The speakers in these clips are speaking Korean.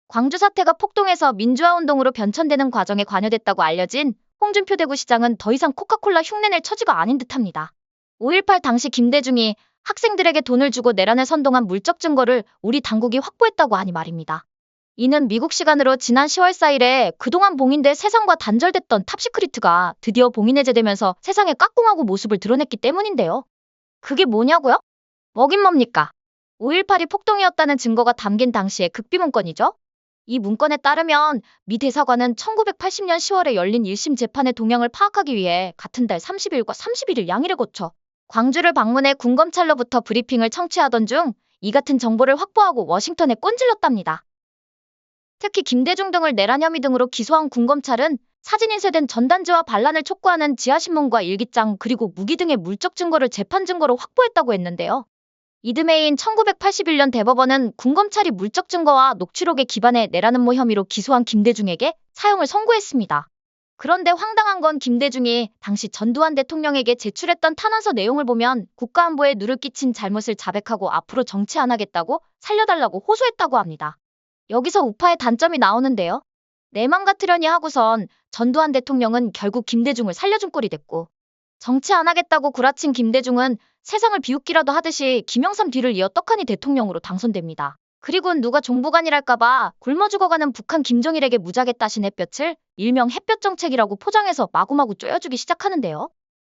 광주 사태가 폭동에서 민주화운동으로 변천되는 과정에 관여됐다고 알려진 홍준표 대구시장은 더 이상 코카콜라 흉내낼 처지가 아닌 듯합니다. 5.18 당시 김대중이 학생들에게 돈을 주고 내란을 선동한 물적 증거를 우리 당국이 확보했다고 하니 말입니다. 이는 미국 시간으로 지난 10월 4일에 그동안 봉인돼 세상과 단절됐던 탑시크리트가 드디어 봉인해제되면서 세상에 까꿍하고 모습을 드러냈기 때문인데요. 그게 뭐냐고요? 뭐긴 뭡니까? 5.18이 폭동이었다는 증거가 담긴 당시의 극비문건이죠. 이 문건에 따르면 미 대사관은 1980년 10월에 열린 1심 재판의 동향을 파악하기 위해 같은 달 30일과 31일 양일을 거쳐 광주를 방문해 군검찰로부터 브리핑을 청취하던 중 이 같은 정보를 확보하고 워싱턴에 꼰질렀답니다. 특히 김대중 등을 내란 혐의 등으로 기소한 군검찰은 사진 인쇄된 전단지와 반란을 촉구하는 지하신문과 일기장 그리고 무기 등의 물적 증거를 재판 증거로 확보했다고 했는데요. 이듬해인 1981년 대법원은 군검찰이 물적 증거와 녹취록에 기반해 내란 음모 혐의로 기소한 김대중에게 사형을 선고했습니다. 그런데 황당한 건 김대중이 당시 전두환 대통령에게 제출했던 탄원서 내용을 보면 국가안보에 누를 끼친 잘못을 자백하고 앞으로 정치 안 하겠다고 살려달라고 호소했다고 합니다. 여기서 우파의 단점이 나오는데요. 내 맘 같으려니 하고선 전두환 대통령은 결국 김대중을 살려준 꼴이 됐고 정치 안 하겠다고 구라친 김대중은 세상을 비웃기라도 하듯이 김영삼 뒤를 이어 떡하니 대통령으로 당선됩니다. 그리고는 누가 종부간이랄까봐 굶어 죽어가는 북한 김정일에게 무작에 따신 햇볕을 일명 햇볕 정책이라고 포장해서 마구마구 쪼여주기 시작하는데요.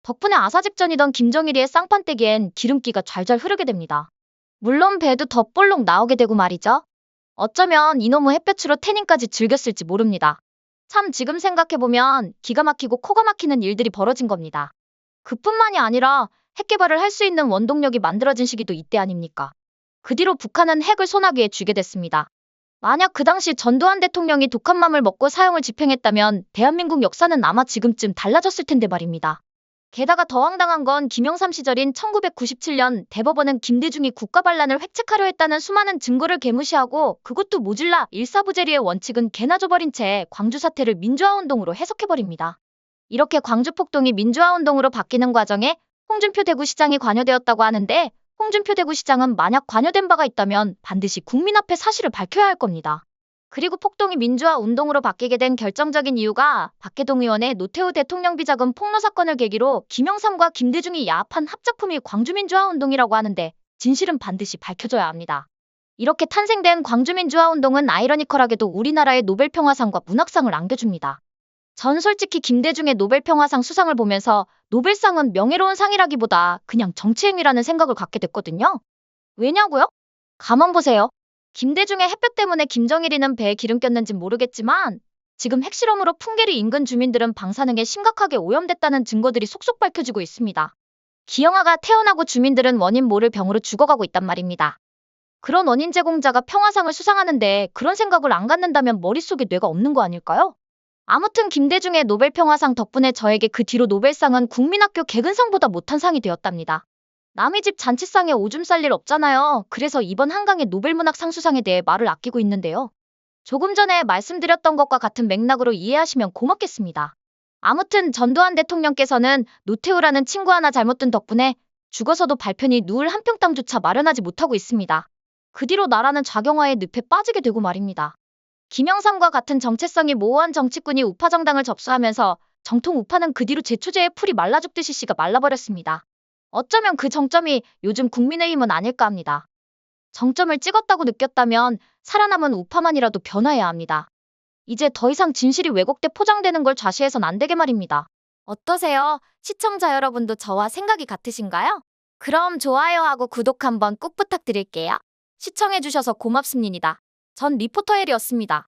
덕분에 아사직전이던 김정일이의 쌍판떼기엔 기름기가 잘잘 흐르게 됩니다. 물론 배도 더 볼록 나오게 되고 말이죠. 어쩌면 이놈의 햇볕으로 태닝까지 즐겼을지 모릅니다. 참 지금 생각해보면 기가 막히고 코가 막히는 일들이 벌어진 겁니다. 그뿐만이 아니라 핵 개발을 할 수 있는 원동력이 만들어진 시기도 이때 아닙니까? 그 뒤로 북한은 핵을 소나기에 쥐게 됐습니다. 만약 그 당시 전두환 대통령이 독한 맘을 먹고 사형을 집행했다면 대한민국 역사는 아마 지금쯤 달라졌을 텐데 말입니다. 게다가 더 황당한 건 김영삼 시절인 1997년 대법원은 김대중이 국가반란을 획책하려 했다는 수많은 증거를 개무시하고 그것도 모질라 일사부재리의 원칙은 개나 줘버린 채 광주 사태를 민주화운동으로 해석해버립니다. 이렇게 광주 폭동이 민주화운동으로 바뀌는 과정에 홍준표 대구시장이 관여되었다고 하는데 홍준표 대구시장은 만약 관여된 바가 있다면 반드시 국민 앞에 사실을 밝혀야 할 겁니다. 그리고 폭동이 민주화운동으로 바뀌게 된 결정적인 이유가 박해동 의원의 노태우 대통령 비자금 폭로 사건을 계기로 김영삼과 김대중이 야합한 합작품이 광주민주화운동이라고 하는데 진실은 반드시 밝혀져야 합니다. 이렇게 탄생된 광주민주화운동은 아이러니컬하게도 우리나라의 노벨평화상과 문학상을 안겨줍니다. 전 솔직히 김대중의 노벨평화상 수상을 보면서 노벨상은 명예로운 상이라기보다 그냥 정치행위라는 생각을 갖게 됐거든요. 왜냐고요? 가만 보세요. 김대중의 햇볕 때문에 김정일이는 배에 기름 꼈는진 모르겠지만 지금 핵실험으로 풍계리 인근 주민들은 방사능에 심각하게 오염됐다는 증거들이 속속 밝혀지고 있습니다. 기영아가 태어나고 주민들은 원인 모를 병으로 죽어가고 있단 말입니다. 그런 원인 제공자가 평화상을 수상하는데 그런 생각을 안 갖는다면 머릿속에 뇌가 없는 거 아닐까요? 아무튼 김대중의 노벨평화상 덕분에 저에게 그 뒤로 노벨상은 국민학교 개근상보다 못한 상이 되었답니다. 남의 집 잔치상에 오줌 쌀 일 없잖아요. 그래서 이번 한강의 노벨문학상 수상에 대해 말을 아끼고 있는데요. 조금 전에 말씀드렸던 것과 같은 맥락으로 이해하시면 고맙겠습니다. 아무튼 전두환 대통령께서는 노태우라는 친구 하나 잘못 든 덕분에 죽어서도 발편히 누울 한 평 땅조차 마련하지 못하고 있습니다. 그 뒤로 나라는 좌경화의 늪에 빠지게 되고 말입니다. 김영삼과 같은 정체성이 모호한 정치꾼이 우파 정당을 접수하면서 정통 우파는 그 뒤로 제초제에 풀이 말라 죽듯이 씨가 말라버렸습니다. 어쩌면 그 정점이 요즘 국민의힘은 아닐까 합니다. 정점을 찍었다고 느꼈다면 살아남은 우파만이라도 변화해야 합니다. 이제 더 이상 진실이 왜곡돼 포장되는 걸 좌시해선 안 되게 말입니다. 어떠세요? 시청자 여러분도 저와 생각이 같으신가요? 그럼 좋아요하고 구독 한번 꼭 부탁드릴게요. 시청해주셔서 고맙습니다. 전 리포터 헬이었습니다.